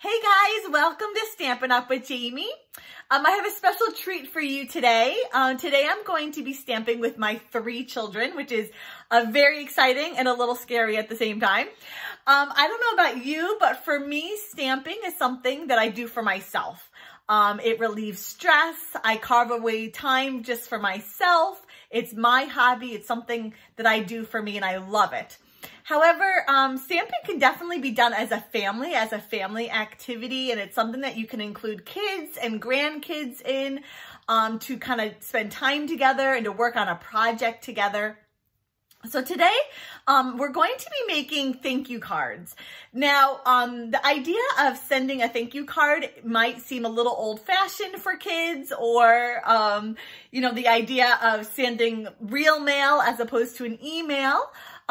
Hey guys, welcome to Stampin' Up with Jamie. I have a special treat for you today. Today I'm going to be stamping with my 3 children, which is very exciting and a little scary at the same time. I don't know about you, but for me, stamping is something that I do for myself. It relieves stress. I carve away time just for myself. It's my hobby. It's something that I do for me and I love it. However, stamping can definitely be done as a family activity, and it's something that you can include kids and grandkids in to kind of spend time together and to work on a project together. So today, we're going to be making thank you cards. Now, the idea of sending a thank you card might seem a little old-fashioned for kids, or, the idea of sending real mail as opposed to an email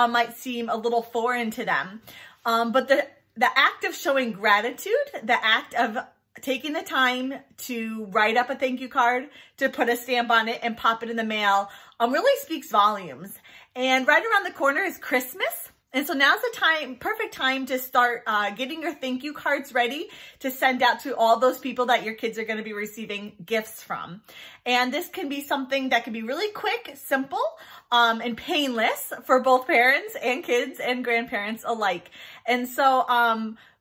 might seem a little foreign to them. But the act of showing gratitude, the act of taking the time to write up a thank you card, to put a stamp on it and pop it in the mail, really speaks volumes. And right around the corner is Christmas. And so now's the perfect time to start getting your thank you cards ready to send out to all those people that your kids are going to be receiving gifts from. And this can be something that can be really quick, simple, and painless for both parents and kids and grandparents alike. And so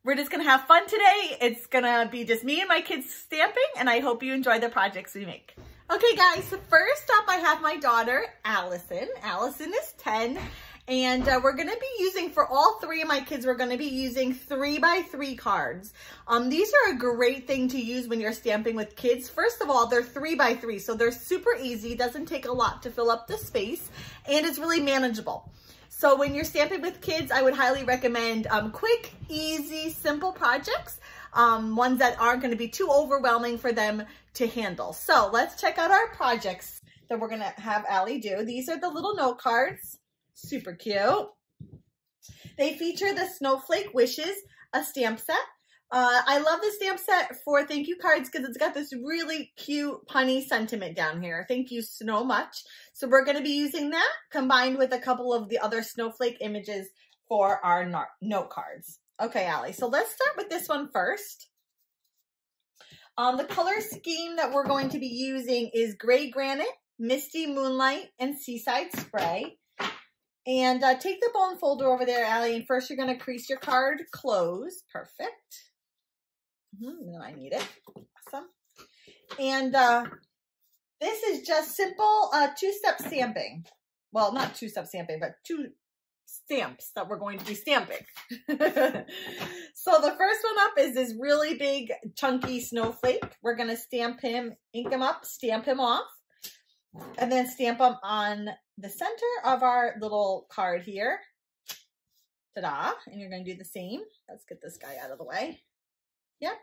we're just going to have fun today. It's going to be just me and my kids stamping, and I hope you enjoy the projects we make. Okay, guys, so first up I have my daughter, Allison. Allison is 10. And we're going to be using, for all 3 of my kids, we're going to be using 3x3 cards. These are a great thing to use when you're stamping with kids. First of all, they're 3x3, so they're super easy. It doesn't take a lot to fill up the space, and it's really manageable. So when you're stamping with kids, I would highly recommend quick, easy, simple projects, ones that aren't going to be too overwhelming for them to handle. So let's check out our projects that we're going to have Allie do. These are the little note cards. Super cute. They feature the Snowflake Wishes, a stamp set. I love the stamp set for thank you cards because it's got this really cute punny sentiment down here. Thank you so much. So we're going to be using that combined with a couple of the other snowflake images for our note cards. Okay, Allie, so let's start with this one first. The color scheme that we're going to be using is Gray Granite, Misty Moonlight, and Seaside Spray. And take the bone folder over there, Allie, and first you're going to crease your card closed. Perfect. No, I need it. Awesome. And this is just simple 2-step stamping. Well, not 2-step stamping, but 2 stamps that we're going to be stamping. So the first one up is this really big, chunky snowflake. We're going to stamp him, ink him up, stamp him off, and then stamp him on the center of our little card here. Ta-da. And you're going to do the same. Let's get this guy out of the way. Yep.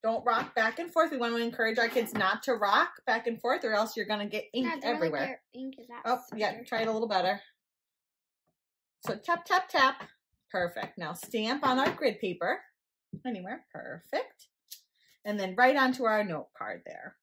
Don't rock back and forth. We want to encourage our kids not to rock back and forth, or else you're going to get ink everywhere. Ink is oh, yeah. Try it a little better. So tap, tap, tap. Perfect. Now stamp on our grid paper. Anywhere. Perfect. And then right onto our note card there.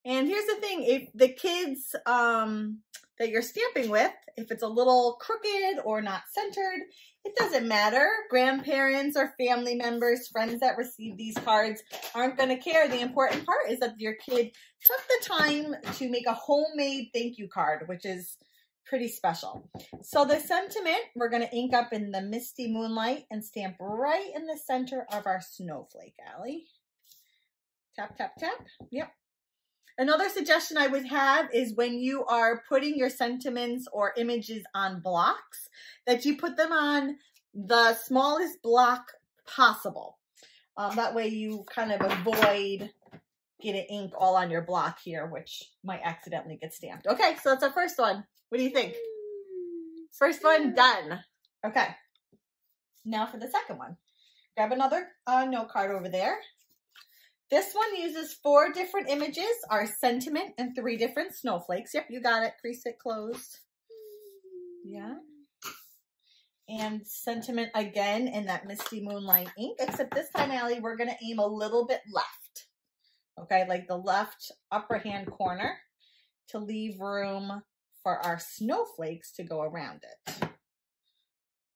And here's the thing, if the kids that you're stamping with, if it's a little crooked or not centered, it doesn't matter. Grandparents or family members, friends that receive these cards aren't going to care. The important part is that your kid took the time to make a homemade thank you card, which is pretty special. So the sentiment, we're going to ink up in the Misty Moonlight and stamp right in the center of our snowflake, Allie. Tap, tap, tap. Yep. Another suggestion I would have is when you are putting your sentiments or images on blocks, that you put them on the smallest block possible. That way you kind of avoid getting ink all on your block here, which might accidentally get stamped. Okay, so that's our first one. What do you think? First one done. Okay. Now for the second one. Grab another note card over there. This one uses 4 different images, our sentiment, and 3 different snowflakes. Yep, you got it. Crease it closed. Yeah. And sentiment again in that Misty Moonlight ink, except this time, Allie, we're going to aim a little bit left. Okay, like the left upper hand corner to leave room for our snowflakes to go around it.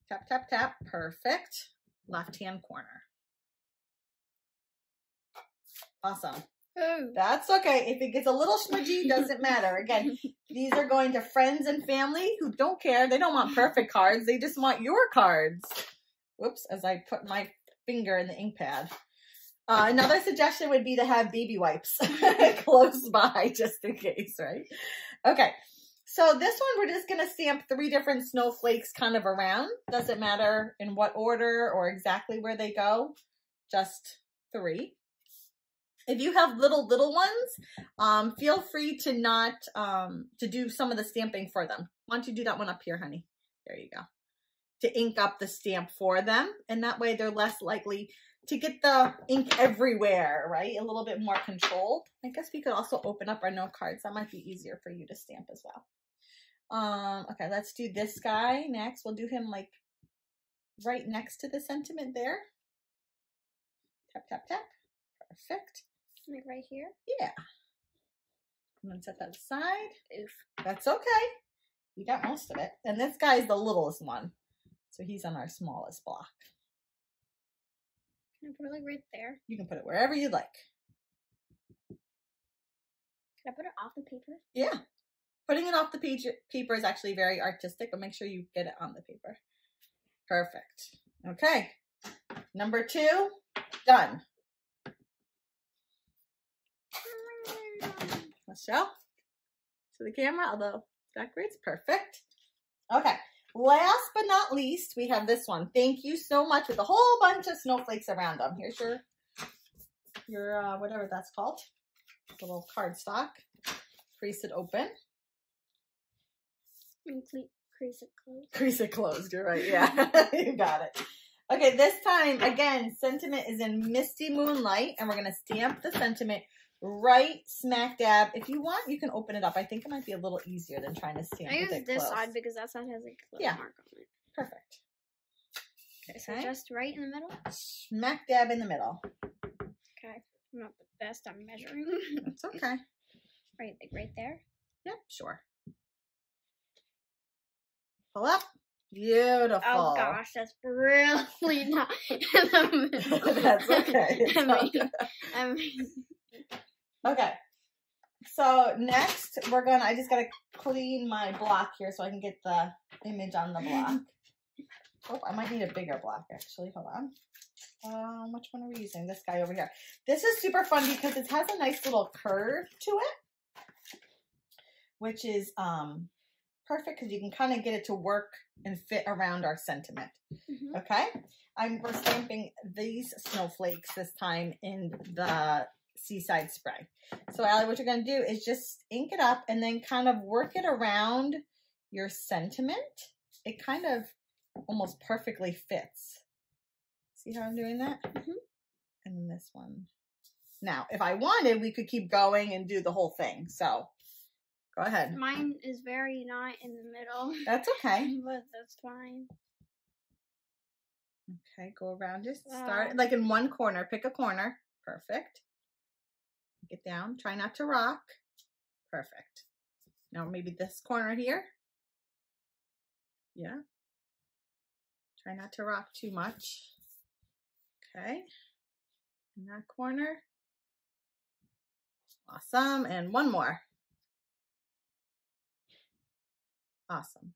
Tap, tap, tap. Perfect. left-hand corner. Awesome. Oh. That's okay. If it gets a little smudgy, doesn't matter. Again, these are going to friends and family who don't care. They don't want perfect cards. They just want your cards. Whoops, as I put my finger in the ink pad. Another suggestion would be to have baby wipes close by just in case, right? Okay, so this one we're just going to stamp 3 different snowflakes kind of around. Doesn't matter in what order or exactly where they go, just 3. If you have little ones, feel free to not, to do some of the stamping for them. Why don't you do that one up here, honey? There you go. To ink up the stamp for them. And that way they're less likely to get the ink everywhere, right? A little bit more controlled. I guess we could also open up our note cards. That might be easier for you to stamp as well. Okay, let's do this guy next. We'll do him like right next to the sentiment there. Tap, tap, tap. Perfect. Like right here? Yeah. I'm going to set that aside. Oof. That's okay. You got most of it. And this guy's the littlest one. So he's on our smallest block. Can I put it like right there? You can put it wherever you like. Can I put it off the paper? Yeah. Putting it off the paper is actually very artistic, but make sure you get it on the paper. Perfect. Okay. Number 2, done. Let's show to the camera, although backwards. Perfect. Okay. Last but not least, we have this one. Thank you so much, with a whole bunch of snowflakes around them. Here's your whatever that's called. The little cardstock. Crease it open. Crease it closed. Crease it closed. You're right. Yeah, you got it. Okay, this time, again, sentiment is in Misty Moonlight, and we're going to stamp the sentiment right smack dab. If you want, you can open it up. I think it might be a little easier than trying to stamp I with use it this close. side because that side has like a little mark on it. Perfect. Okay, so just right in the middle? Smack dab in the middle. Okay, I'm not the best at measuring. That's okay. Right, like right there? Yep, sure. Pull up. Beautiful. Oh gosh, that's really not in the middle. That's okay. I mean, okay. So next I just gotta clean my block here so I can get the image on the block. Oh, I might need a bigger block actually. Hold on. Which one are we using? This guy over here. This is super fun because it has a nice little curve to it, which is perfect because you can kind of get it to work and fit around our sentiment. Mm-hmm. Okay, we're stamping these snowflakes this time in the Seaside Spray. So Allie, what you're going to do is just ink it up and then kind of work it around your sentiment. It kind of almost perfectly fits. See how I'm doing that? Mm-hmm. And then this one. Now, if I wanted, we could keep going and do the whole thing. So go ahead. Mine is very not in the middle. That's okay. But that's fine. Okay, go around. Just start like in one corner. Pick a corner. Perfect. Get down. Try not to rock. Perfect. Now maybe this corner here. Yeah. Try not to rock too much. Okay. In that corner. Awesome. And one more. Awesome.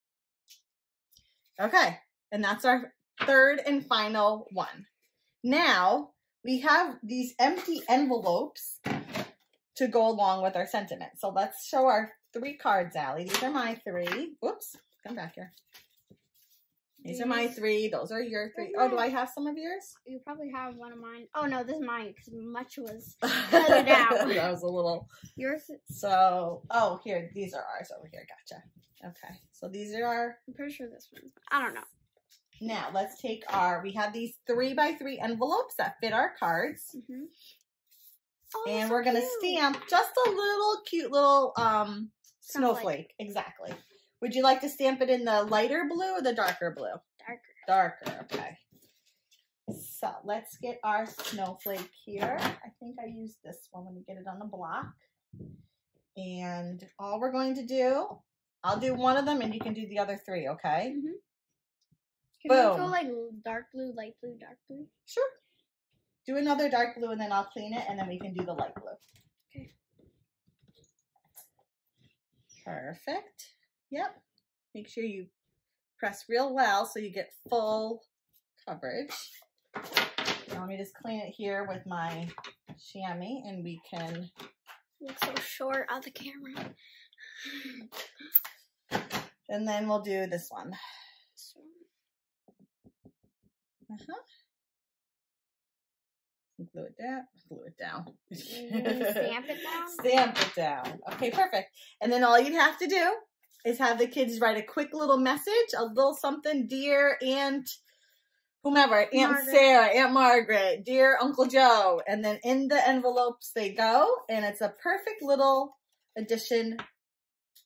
Okay. And that's our third and final one. Now we have these empty envelopes to go along with our sentiment. So let's show our 3 cards, Allie. These are my 3. Whoops. Come back here. These are my 3. Those are your 3. Oh, do I have some of yours? You probably have one of mine. Oh, no, this is mine because much was further down. That was a little. Yours? So, oh, here. These are ours over here. Gotcha. Okay. So these are our. I'm pretty sure this one's. I don't know. Now, let's take we have these 3x3 envelopes that fit our cards. Mm-hmm. Oh, and we're going to stamp just a little cute little snowflake. Exactly. Would you like to stamp it in the lighter blue or the darker blue? Darker. Darker, okay. So let's get our snowflake here. I think I used this one when we get it on the block. And all we're going to do, I'll do one of them and you can do the other 3, okay? Mm-hmm. Can we Boom. go like dark blue, light blue, dark blue? Sure. Do another dark blue and then I'll clean it and then we can do the light blue. Okay. Perfect. Yep. Make sure you press real well so you get full coverage. Now let me just clean it here with my chamois and we can... Looks so short on the camera. And then we'll do this one. Glue it down. Glue it down. Stamp it down? Stamp it down. Okay, perfect. And then all you'd have to do is have the kids write a quick little message, a little something, dear Aunt whomever, Aunt Sarah, Aunt Margaret, dear Uncle Joe. And then in the envelopes they go, and it's a perfect little addition,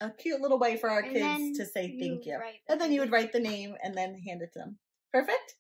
a cute little way for our kids to say thank you. And then you would write the name and then hand it to them. Perfect?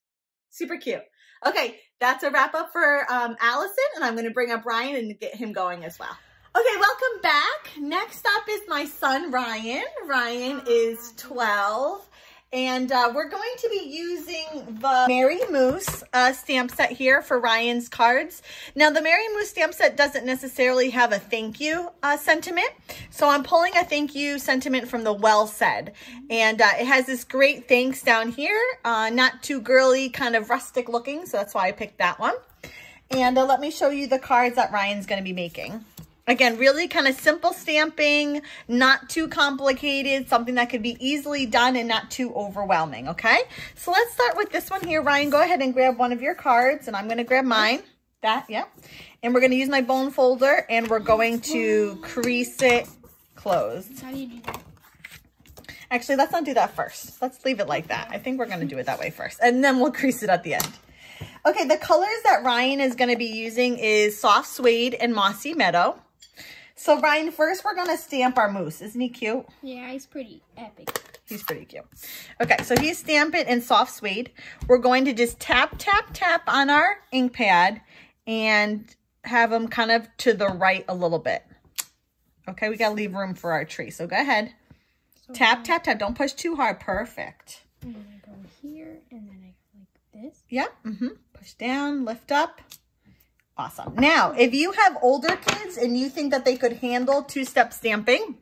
Super cute. Okay, that's a wrap up for Allison, and I'm going to bring up Ryan and get him going as well. Okay, welcome back. Next up is my son, Ryan. Ryan is 12, and we're going to be using the Merry Moose stamp set here for Ryan's cards. Now, the Merry Moose stamp set doesn't necessarily have a thank you sentiment, so I'm pulling a thank you sentiment from the Well Said, and it has this great thanks down here, not too girly, kind of rustic looking, so that's why I picked that one. And let me show you the cards that Ryan's going to be making. Again, really kind of simple stamping, not too complicated, something that could be easily done and not too overwhelming, okay? So let's start with this one here. Ryan, go ahead and grab one of your cards, and I'm going to grab mine. That, yeah. And we're going to use my bone folder, and we're going to crease it closed. How do you do that? Actually, let's not do that first. Let's leave it like that. I think we're going to do it that way first, and then we'll crease it at the end. Okay, the colors that Ryan is going to be using is Soft Suede and Mossy Meadow. So, Ryan, first we're going to stamp our moose. Isn't he cute? Yeah, he's pretty epic. He's pretty cute. Okay, so he's stamping in Soft Suede. We're going to just tap, tap, tap on our ink pad and have them kind of to the right a little bit. Okay, we got to leave room for our tree. So, go ahead. So tap, tap, tap. Don't push too hard. Perfect. And then I go here, and then I go like this. Yep. Push down, lift up. Awesome. Now, if you have older kids and you think that they could handle two-step stamping,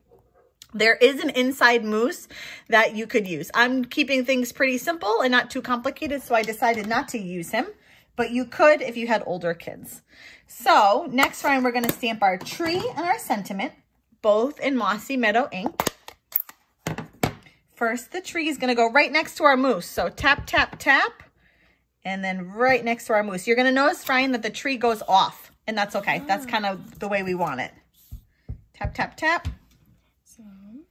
there is an inside moose that you could use. I'm keeping things pretty simple and not too complicated, so I decided not to use him. But you could if you had older kids. So, next, Ryan, we're going to stamp our tree and our sentiment, both in Mossy Meadow ink. First, the tree is going to go right next to our moose. So, tap, tap, tap. And then right next to our moose. You're going to notice, Ryan, that the tree goes off. And that's okay. That's kind of the way we want it. Tap, tap, tap. So,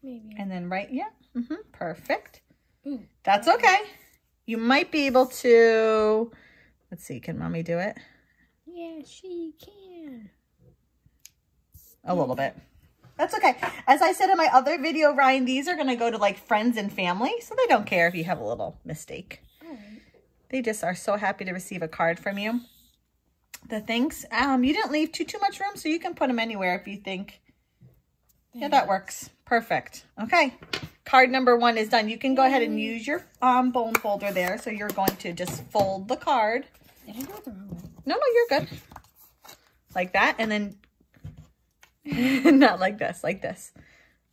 maybe. And then right, yeah. Perfect. Ooh. That's okay. You might be able to, let's see, can Mommy do it? Yeah, she can. A little bit. That's okay. As I said in my other video, Ryan, these are going to go to like friends and family. So they don't care if you have a little mistake. All right. They just are so happy to receive a card from you. The thanks. You didn't leave too much room, so you can put them anywhere if you think. Yeah, that works. Perfect. Okay. Card number 1 is done. You can go ahead and use your bone folder there. So you're going to just fold the card. Did I go the wrong way? No, you're good. Like that. And then not like this, like this.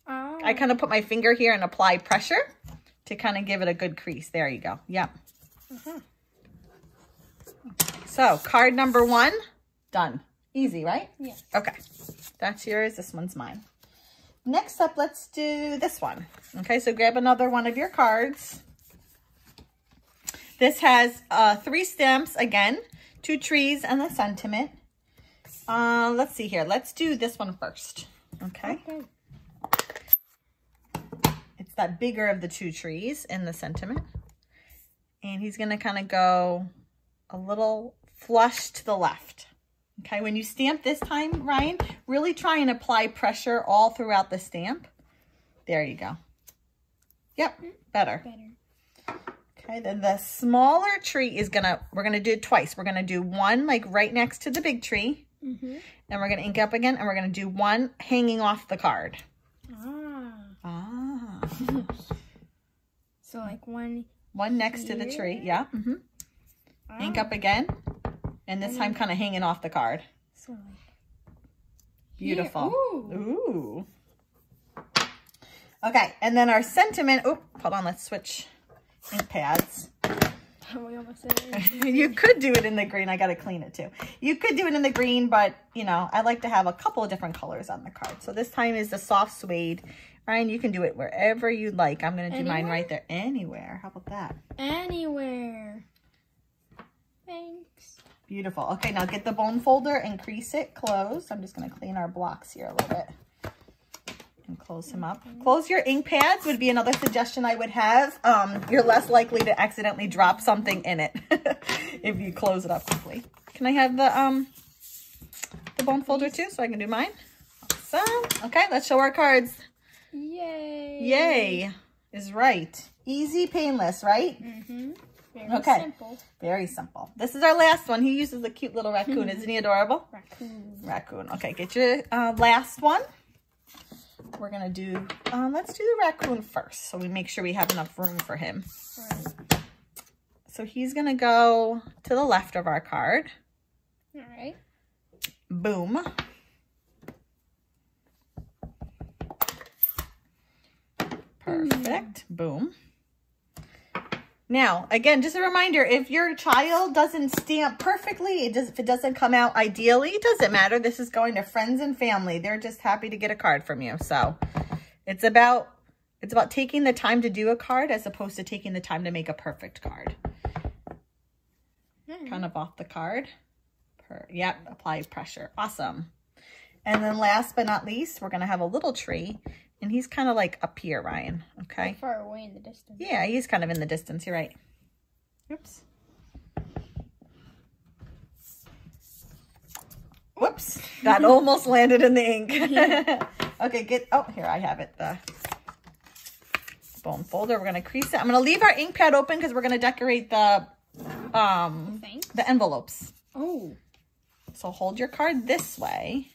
Oh. I kind of put my finger here and apply pressure to kind of give it a good crease. There you go. Yep. So card number 1, done. Easy, right? Yeah. Okay. That's yours. This one's mine. Next up, let's do this one. Okay, so grab another one of your cards. This has 3 stamps, again, 2 trees and the sentiment. Let's see here. Let's do this one first. Okay. It's that bigger of the 2 trees and the sentiment. And he's going to kind of go a little flush to the left. Okay, when you stamp this time, Ryan, really try and apply pressure all throughout the stamp. There you go. Yep, better. Okay, then the smaller tree is we're going to do it twice. We're going to do one like right next to the big tree. And we're going to ink up again, and we're going to do one hanging off the card. So like one One next to the tree. Yeah. Ink up again. And this time kind of hanging off the card. So beautiful. Ooh. Okay, and then our sentiment. Oh, hold on. Let's switch ink pads. We almost did it. You could do it in the green. I got to clean it too. You could do it in the green, but you know, I like to have a couple of different colors on the card. So this time is the soft suede. Ryan, you can do it wherever you like. I'm going to do mine right there. Anywhere. How about that? Anywhere. Thanks. Beautiful. Okay, now get the bone folder and crease it closed. I'm just going to clean our blocks here a little bit. And close them up. Close your ink pads would be another suggestion I would have. You're less likely to accidentally drop something in it if you close it up quickly. Can I have the bone folder too so I can do mine? Awesome. Okay, let's show our cards. Yay. Yay is right. Easy, painless, right? Very simple. Very simple. This is our last one. He uses a cute little raccoon. Isn't he adorable? Raccoon. Okay, get your last one. We're going to do, let's do the raccoon first. So we make sure we have enough room for him. Right. So he's going to go to the left of our card. All right. Boom. Perfect. Boom. Now, again, just a reminder, if your child doesn't stamp perfectly, if it doesn't come out ideally, it doesn't matter. This is going to friends and family. They're just happy to get a card from you. So it's about taking the time to do a card as opposed to taking the time to make a perfect card. Kind of off the card. Yep, apply pressure. Awesome. And then last but not least, we're going to have a little tree. And he's kind of like up here, Ryan. Okay. Like far away in the distance. Yeah, he's kind of in the distance. You're right. Oops. Whoops. That almost landed in the ink. Okay, oh, here, I have it. The bone folder. We're going to crease it. I'm going to leave our ink pad open because we're going to decorate the envelopes. Oh. So hold your card this way.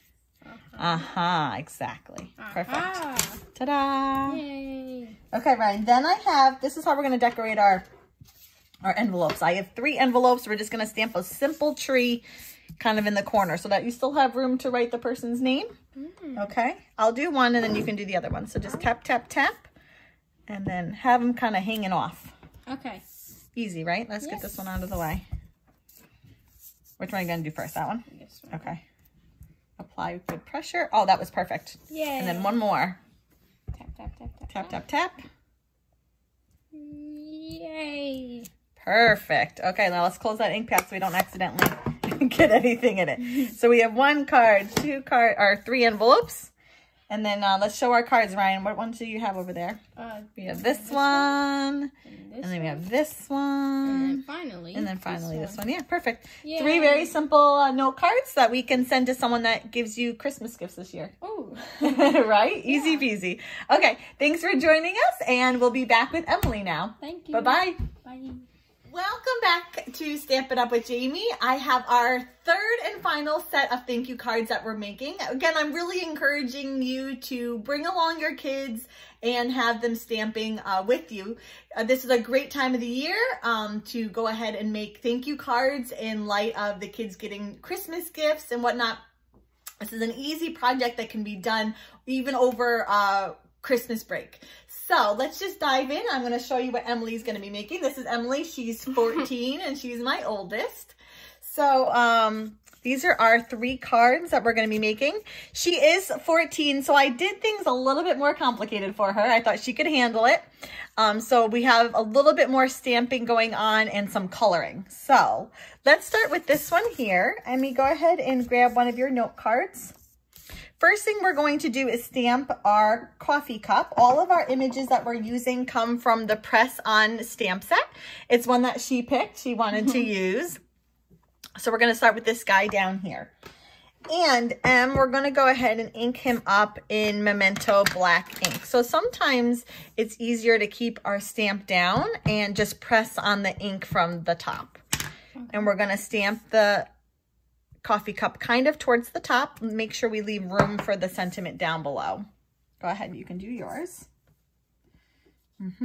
Exactly. Perfect. Ta-da! Yay. Okay, Ryan, then I have, this is how we're going to decorate our envelopes. I have 3 envelopes. We're just going to stamp a simple tree kind of in the corner so that you still have room to write the person's name. Okay, I'll do one and then you can do the other one. So just tap, tap, tap, and then have them kind of hanging off. Okay. Easy, right? Let's get this one out of the way. Which one are you going to do first? That one? This one. Okay. Apply good pressure. Oh, that was perfect. Yay. And then one more. Tap, tap, tap, tap. Tap, tap, tap. Yay. Perfect. Okay, now let's close that ink pad so we don't accidentally get anything in it. So we have 1 card, 2 card, or 3 envelopes. And then let's show our cards, Ryan. What ones do you have over there? We have this one. And then we have this one. And then finally this one. Yeah, perfect. Yay. 3 very simple note cards that we can send to someone that gives you Christmas gifts this year. Oh. Right? Easy peasy. Okay, thanks for joining us, and we'll be back with Emily now. Thank you. Bye-bye. Bye. Welcome back to Stamp It Up with Jamie. I have our 3rd and final set of thank you cards that we're making. Again, I'm really encouraging you to bring along your kids and have them stamping with you. This is a great time of the year to go ahead and make thank you cards in light of the kids getting Christmas gifts and whatnot. This is an easy project that can be done even over Christmas break. So let's just dive in. I'm going to show you what Emily's going to be making. This is Emily. She's 14 and she's my oldest. So these are our 3 cards that we're going to be making. She is 14, so I did things a little bit more complicated for her. I thought she could handle it. So we have a little bit more stamping going on and some coloring. So let's start with this one here. Emmy, go ahead and grab one of your note cards. First thing we're going to do is stamp our coffee cup. All of our images that we're using come from the Press On stamp set. It's one that she picked, she wanted to use. So we're going to start with this guy down here. And we're going to go ahead and ink him up in Memento Black Ink. So sometimes it's easier to keep our stamp down and just press on the ink from the top. And we're going to stamp the coffee cup kind of towards the top. Make sure we leave room for the sentiment down below. Go ahead, you can do yours.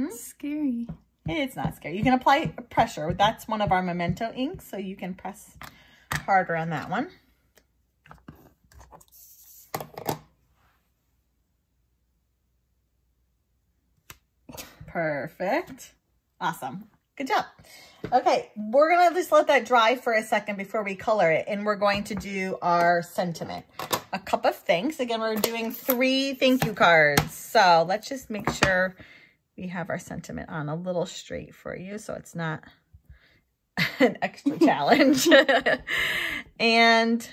Scary. It's not scary. You can apply pressure. That's one of our Memento inks, so you can press harder on that one. Perfect. Awesome. Good job. Okay, we're going to just let that dry for a second before we color it, and we're going to do our sentiment. A cup of thanks. Again, we're doing 3 thank you cards. So let's just make sure we have our sentiment on a little straight for you so it's not an extra challenge. And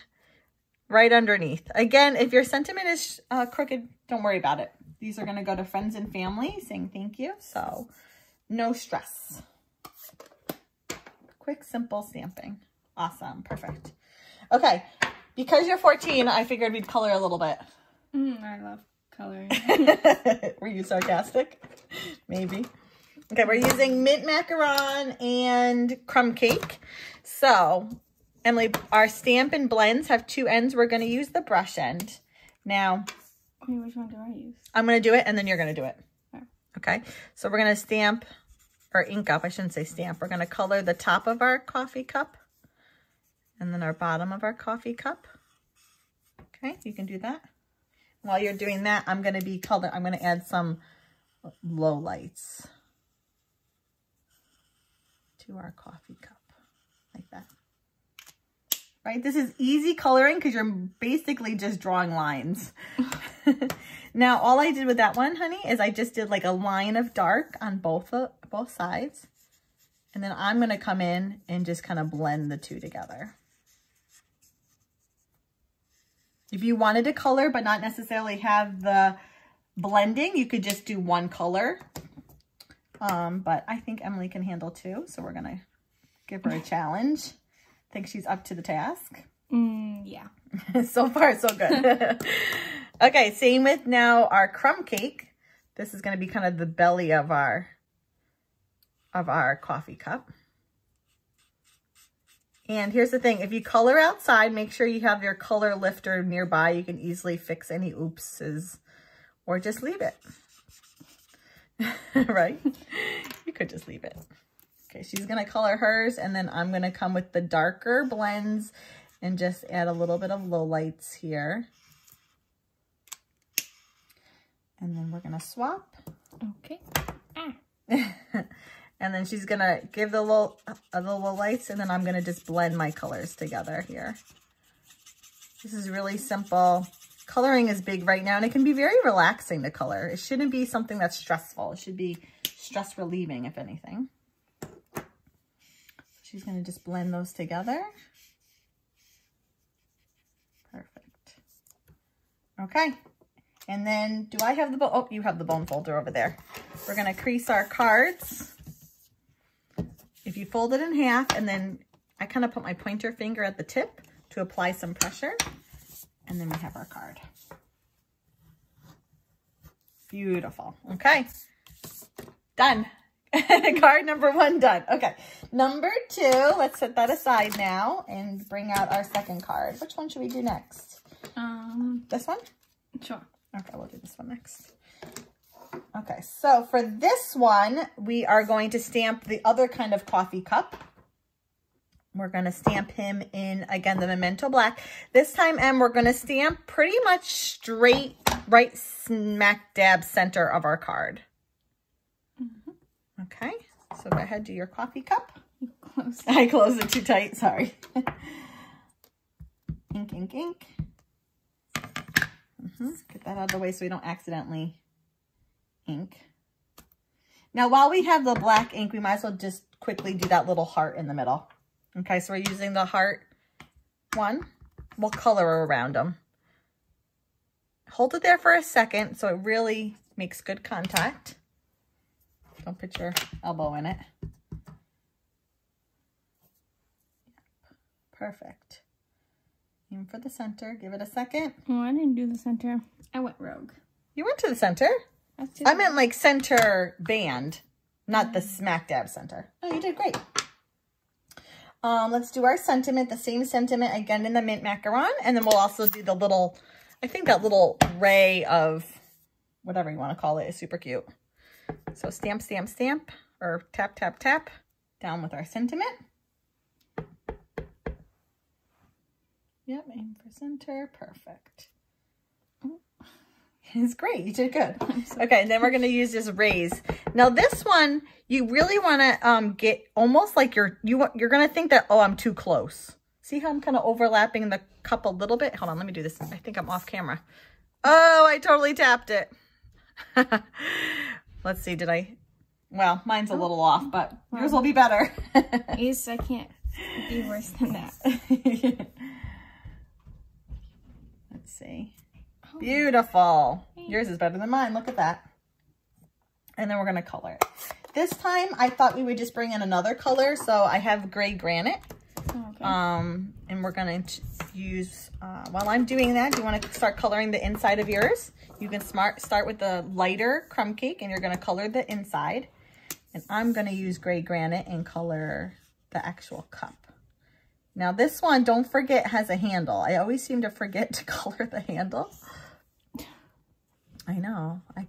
right underneath. Again, if your sentiment is crooked, don't worry about it. These are going to go to friends and family saying thank you. So no stress. Quick, simple stamping. Awesome. Perfect. Okay. Because you're 14, I figured we'd color a little bit. I love coloring. Were you sarcastic? Maybe. Okay, we're using mint macaron and crumb cake. So, Emily, our Stampin' blends have 2 ends. We're going to use the brush end. Now, which one do I use? I'm going to do it, and then you're going to do it. Okay. Okay, so we're going to stamp, or ink up. I shouldn't say stamp. We're going to color the top of our coffee cup, and then our bottom of our coffee cup. Okay, you can do that. While you're doing that, I'm going to add some low lights to our coffee cup, like that. Right, this is easy coloring because you're basically just drawing lines. Now, all I did with that one, honey, is I just did like a line of dark on both sides. And then I'm going to come in and just kind of blend the 2 together. If you wanted to color but not necessarily have the blending, you could just do 1 color. But I think Emily can handle 2, so we're going to give her a challenge. Think she's up to the task? Yeah. So far, so good. Okay, same with now our crumb cake. This is going to be kind of the belly of our coffee cup. And here's the thing. If you color outside, make sure you have your color lifter nearby. You can easily fix any oopses or just leave it. Right? You could just leave it. Okay, she's going to color hers, and then I'm going to come with the darker blends and just add a little bit of low lights here. And then we're going to swap. Okay. And then she's going to give the low lights, and then I'm going to just blend my colors together here. This is really simple. Coloring is big right now, and it can be very relaxing to color. It shouldn't be something that's stressful. It should be stress relieving, if anything. She's going to just blend those together. Perfect. Okay. And then, do I have the bone? Oh, you have the bone folder over there. We're going to crease our cards. If you fold it in half, and then I kind of put my pointer finger at the tip to apply some pressure. And then we have our card. Beautiful. Okay. Done. Card number 1 done. Okay. Number 2, let's set that aside now and bring out our second card. Which one should we do next? This one? Sure. Okay, we'll do this one next. Okay, so for this one, we are going to stamp the other kind of coffee cup. We're going to stamp him in, again, the Memento Black. This time, we're going to stamp pretty much straight, right smack dab center of our card. Okay, so go ahead, do your coffee cup. I closed it too tight, sorry. Ink, ink, ink. Get that out of the way so we don't accidentally ink. Now, while we have the black ink, we might as well just quickly do that little heart in the middle. Okay, so we're using the heart one. We'll color around them. Hold it there for a second so it really makes good contact. Don't put your elbow in it. Perfect. Aim for the center. Give it a second. Oh, I didn't do the center. I went rogue. You went to the center? I meant like center band, not the smack dab center. Oh, you did great. Let's do our sentiment, the same sentiment again in the mint macaron. And then we'll also do the little, I think that little ray of whatever you want to call it is super cute. So stamp, stamp, stamp or tap, tap, tap down with our sentiment. Yep, aim for center, perfect. It's great, you did good. Okay, and then we're gonna use this raise. Now this one, you really wanna get almost like you're gonna think that, oh, I'm too close. See how I'm kind of overlapping the cup a little bit? Hold on, let me do this. I think I'm off camera. Oh, I totally tapped it. Let's see, did I? Well, mine's a little off, but yours will be better. At least I can't be worse than that. Let's see. Beautiful. Yours is better than mine. Look at that. And then we're going to color it. This time, I thought we would just bring in another color. So I have gray granite. Okay. And we're going to use, while I'm doing that, do you want to start coloring the inside of yours? You can start with the lighter crumb cake and you're going to color the inside. And I'm going to use gray granite and color the actual cup. Now this one, don't forget, has a handle. I always seem to forget to color the handle. I know. I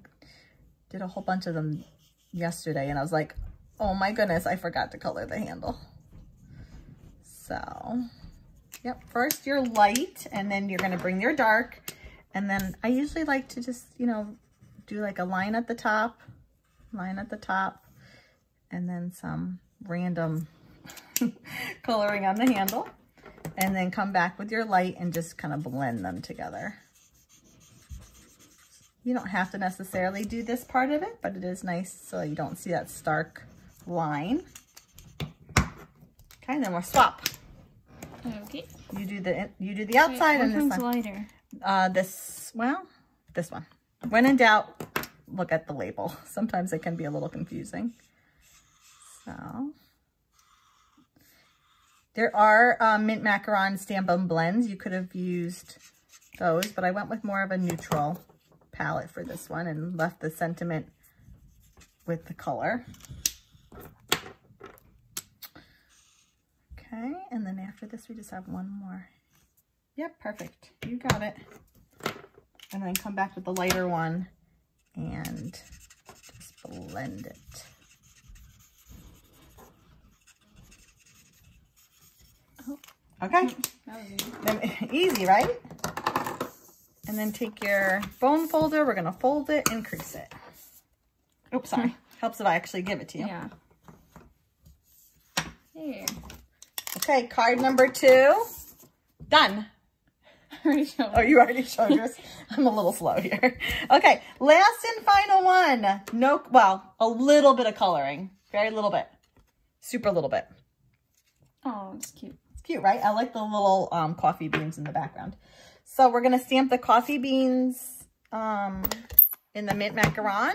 did a whole bunch of them yesterday and I was like, oh my goodness, I forgot to color the handle. So, yep, first your light and then you're going to bring your dark. And then I usually like to just, you know, do like a line at the top, and then some random coloring on the handle. And then come back with your light and just kind of blend them together. You don't have to necessarily do this part of it, but it is nice so you don't see that stark line. Okay, and then we'll swap. Okay. You do the outside. Wait, and this one's lighter. This one. When in doubt, look at the label. Sometimes it can be a little confusing. So there are mint macaron Stampin' blends. You could have used those, but I went with more of a neutral palette for this one and left the sentiment with the color. Okay, and then after this, we just have one more. Yep, perfect. You got it. And then come back with the lighter one and just blend it. Okay. That was easy. Then, easy, right? And then take your bone folder. We're going to fold it and crease it. Oops, sorry. Helps if I actually give it to you. Yeah. Here. Okay, card number 2. Done. Oh, you already showed yours. I'm a little slow here. Okay, last and final one. No, well, a little bit of coloring. Very little bit. Super little bit. Oh, it's cute. It's cute, right? I like the little coffee beans in the background. So we're going to stamp the coffee beans in the mint macaron.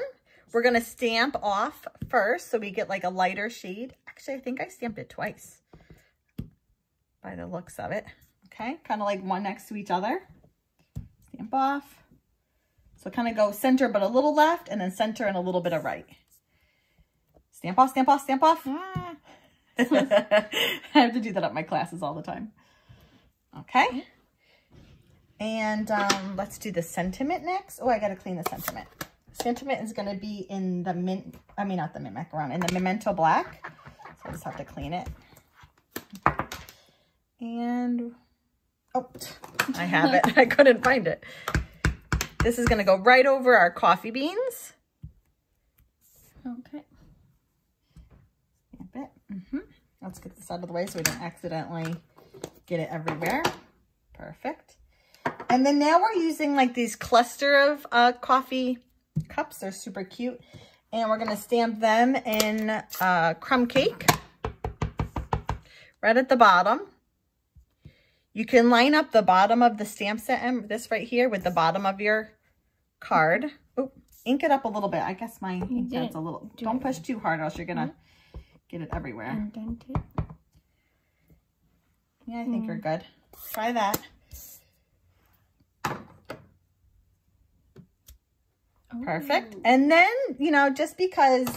We're going to stamp off first so we get like a lighter shade. Actually, I think I stamped it twice by the looks of it. Okay, kind of like one next to each other. Stamp off. So kind of go center but a little left and then center and a little bit of right. Stamp off, stamp off, stamp off. Ah. I have to do that at my classes all the time. Okay. And let's do the sentiment next. Oh, I got to clean the sentiment. Sentiment is going to be in the mint, I mean, not the mint macaron, in the Memento Black. So I just have to clean it. And, oh, I have it. I couldn't find it. This is going to go right over our coffee beans. Okay. Stamp it. Let's get this out of the way so we don't accidentally get it everywhere. Perfect. And then now we're using like these cluster of coffee cups. They're super cute. And we're going to stamp them in Crumb Cake right at the bottom. You can line up the bottom of the stamp set, this right here, with the bottom of your card. Oh, ink it up a little bit. I guess my ink pad's a little... Don't push too hard or else you're going to get it everywhere. Indent it. Yeah, I think you're good. Try that. Perfect. And then, you know, just because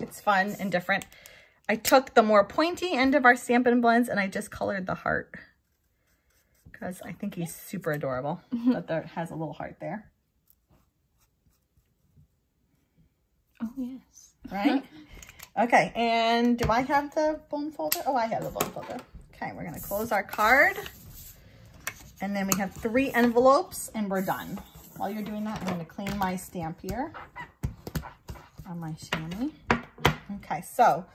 it's fun and different, I took the more pointy end of our Stampin' blends and I just colored the heart. Because I think he's super adorable. But there has a little heart there. Oh, yes. Right? Okay, and do I have the bone folder? Oh, I have the bone folder. Okay, we're gonna close our card. And then we have 3 envelopes and we're done. While you're doing that, I'm gonna clean my stamp here on my chamois. Okay, so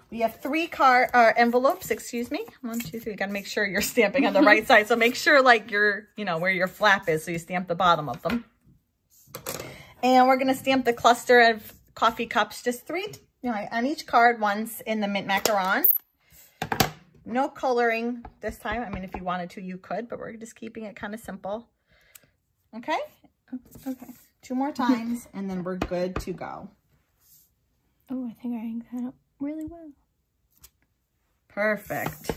we have 3 envelopes, excuse me. 1, 2, 3, gotta make sure you're stamping on the right side. So make sure like you're, where your flap is, so you stamp the bottom of them. And we're gonna stamp the cluster of coffee cups, just 3, on each card, once in the mint macaron. No coloring this time. I mean, if you wanted to, you could, but we're just keeping it kind of simple. Okay? Okay. 2 more times, and then we're good to go. Oh, I think I inked that up really well. Perfect.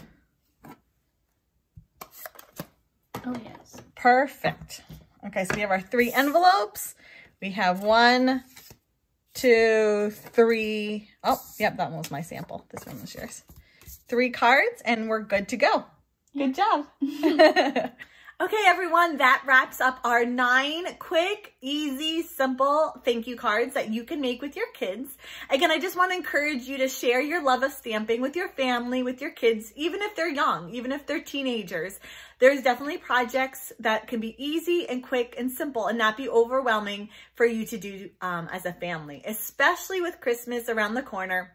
Oh, yes. Perfect. Okay, so we have our 3 envelopes. We have 1, 2, 3. Oh, yep, that one was my sample. This one was yours. 3 cards, and we're good to go. Good job. Okay, everyone, that wraps up our 9 quick, easy, simple thank you cards that you can make with your kids. Again, I just want to encourage you to share your love of stamping with your family, with your kids, even if they're young, even if they're teenagers. There's definitely projects that can be easy and quick and simple and not be overwhelming for you to do as a family, especially with Christmas around the corner.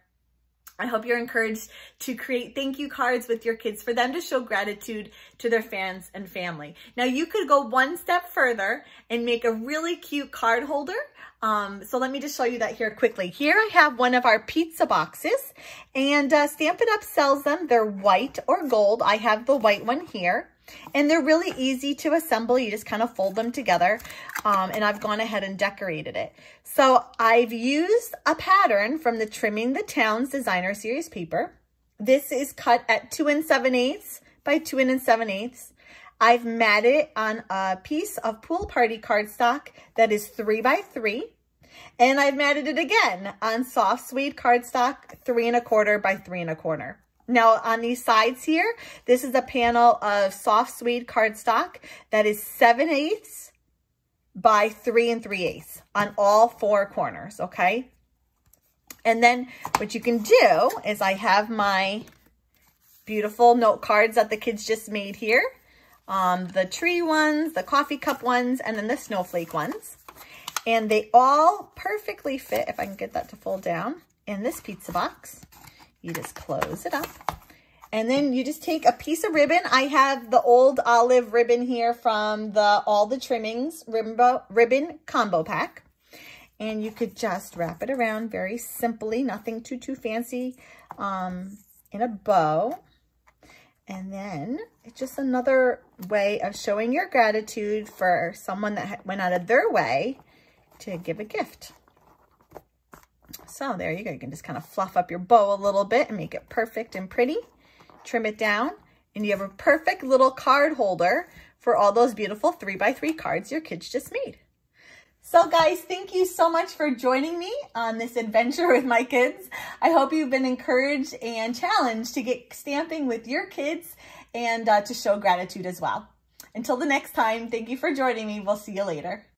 I hope you're encouraged to create thank you cards with your kids for them to show gratitude to their fans and family. Now, you could go one step further and make a really cute card holder. So let me just show you that here quickly. Here I have one of our pizza boxes, and Stampin' Up! Sells them. They're white or gold. I have the white one here. And they're really easy to assemble. You just kind of fold them together. And I've gone ahead and decorated it. So I've used a pattern from the Trimming the Towns Designer Series paper. This is cut at 2 7/8 by 2 7/8. I've matted it on a piece of Pool Party cardstock that is 3 by 3. And I've matted it again on soft suede cardstock 3 1/4 by 3 1/4. Now on these sides here, this is a panel of soft suede cardstock that is 7/8 by 3 3/8 on all 4 corners, okay? And then what you can do is I have my beautiful note cards that the kids just made here. The tree ones, the coffee cup ones, and then the snowflake ones. And they all perfectly fit, if I can get that to fold down, in this pizza box. You just close it up. And then you just take a piece of ribbon. I have the old olive ribbon here from all the Trimmings Ribbon combo pack. And you could just wrap it around very simply, nothing too fancy, in a bow. And then it's just another way of showing your gratitude for someone that went out of their way to give a gift. So there you go. You can just kind of fluff up your bow a little bit and make it perfect and pretty. Trim it down, and you have a perfect little card holder for all those beautiful 3 by 3 cards your kids just made. So guys, thank you so much for joining me on this adventure with my kids. I hope you've been encouraged and challenged to get stamping with your kids and to show gratitude as well. Until the next time, thank you for joining me. We'll see you later.